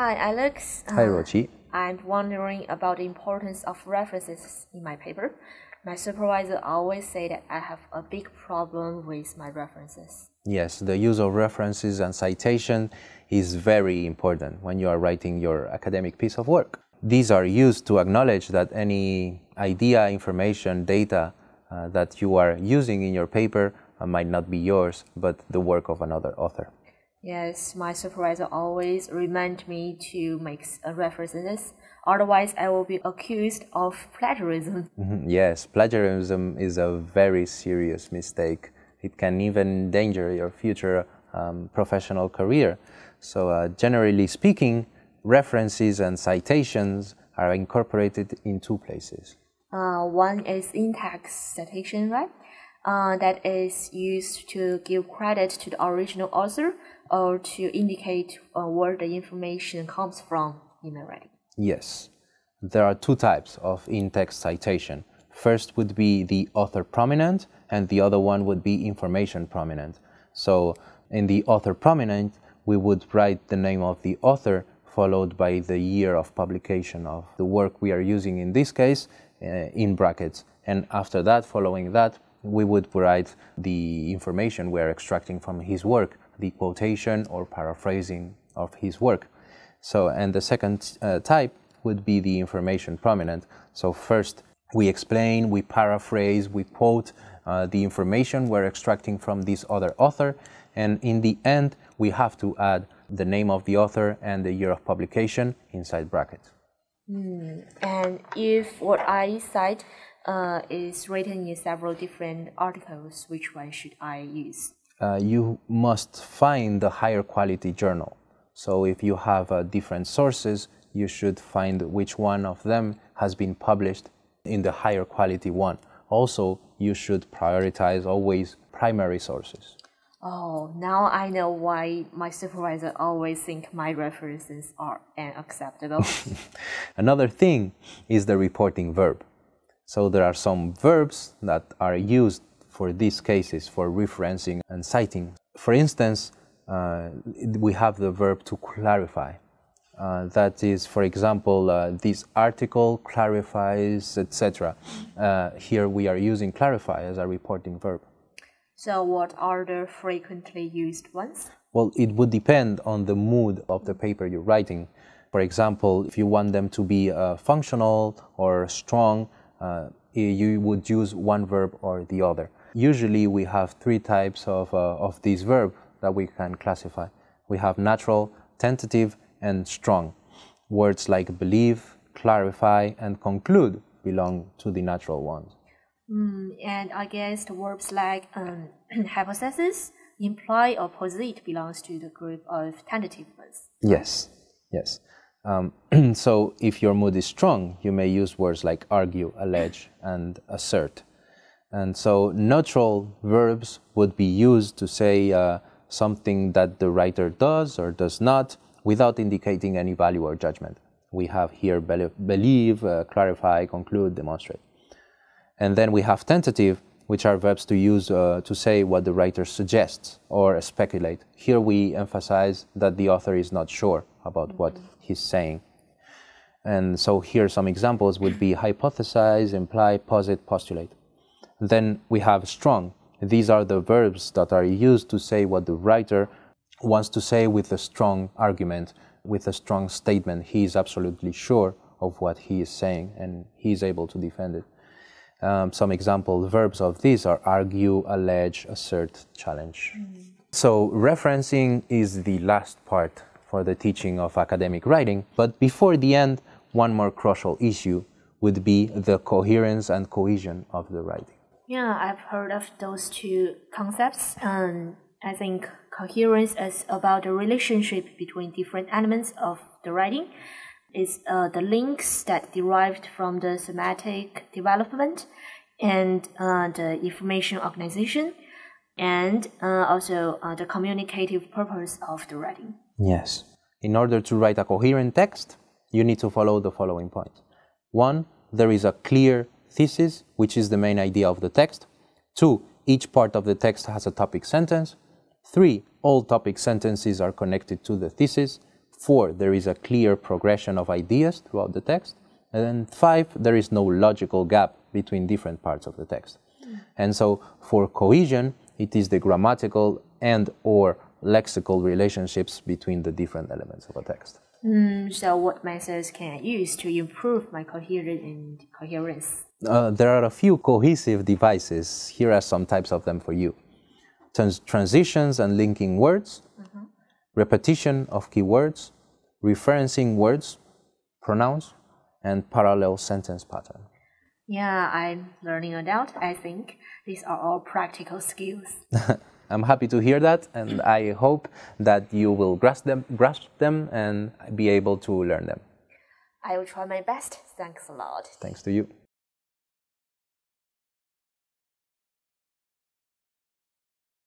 Hi, Alex. Hi, Rochi. I'm wondering about the importance of references in my paper. My supervisor always say that I have a big problem with my references. Yes, the use of references and citation is very important when you are writing your academic piece of work. These are used to acknowledge that any idea, information, data that you are using in your paper might not be yours, but the work of another author. Yes, my supervisor always remind me to make references. Otherwise, I will be accused of plagiarism. Yes, plagiarism is a very serious mistake. It can even endanger your future professional career. So generally speaking, references and citations are incorporated in two places. One is intext citation, right? That is used to give credit to the original author or to indicate where the information comes from in the writing. Yes, there are two types of in-text citation. First would be the author prominent, and the other one would be information prominent. So in the author prominent, we would write the name of the author followed by the year of publication of the work we are using in this case in brackets. And after that, following that, we would write the information we are extracting from his work, the quotation or paraphrasing of his work. So, and the second type would be the information prominent. So first we explain, we paraphrase, we quote the information we're extracting from this other author, and in the end we have to add the name of the author and the year of publication inside brackets. And if what I cite is written in several different articles, which one should I use? You must find the higher quality journal. So if you have different sources, you should find which one of them has been published in the higher quality one. Also, you should prioritize always primary sources. Oh, now I know why my supervisor always think my references are unacceptable. Another thing is the reporting verb. So there are some verbs that are used for these cases, for referencing and citing. For instance, we have the verb to clarify. That is, for example, this article clarifies, etc. Here we are using clarify as a reporting verb. So what are the frequently used ones? Well, it would depend on the mood of the paper you're writing. For example, if you want them to be functional or strong, you would use one verb or the other. Usually we have three types of this verb that we can classify. We have natural, tentative, and strong. Words like believe, clarify, and conclude belong to the natural ones. And I guess the verbs like hypothesis, imply, or posit belongs to the group of tentative ones. Yes, yes. So if your mood is strong, you may use words like argue, allege, and assert. And so neutral verbs would be used to say something that the writer does or does not without indicating any value or judgment. We have here believe, clarify, conclude, demonstrate. And then we have tentative, which are verbs to use to say what the writer suggests or speculate. Here we emphasize that the author is not sure about what he's saying. And so here some examples would be hypothesize, imply, posit, postulate. Then we have strong. These are the verbs that are used to say what the writer wants to say with a strong argument, with a strong statement. He is absolutely sure of what he is saying and he is able to defend it. Some example verbs of these are argue, allege, assert, challenge. So referencing is the last part for the teaching of academic writing, but before the end, one more crucial issue would be the coherence and cohesion of the writing. Yeah, I've heard of those two concepts. I think coherence is about the relationship between different elements of the writing. It's the links that derived from the semantic development and the information organization and also the communicative purpose of the writing. Yes. In order to write a coherent text, you need to follow the following points. 1, there is a clear thesis, which is the main idea of the text. 2, each part of the text has a topic sentence. 3, all topic sentences are connected to the thesis. 4, there is a clear progression of ideas throughout the text. And then 5, there is no logical gap between different parts of the text. And so for cohesion, it is the grammatical and or lexical relationships between the different elements of a text. So what methods can I use to improve my coherence and coherence? There are a few cohesive devices. Here are some types of them for you. Transitions and linking words, repetition of keywords, referencing words, pronouns, and parallel sentence pattern. Yeah, I'm learning a lot. I think these are all practical skills. I'm happy to hear that, and I hope that you will grasp them and be able to learn them. I will try my best. Thanks a lot. Thanks to you.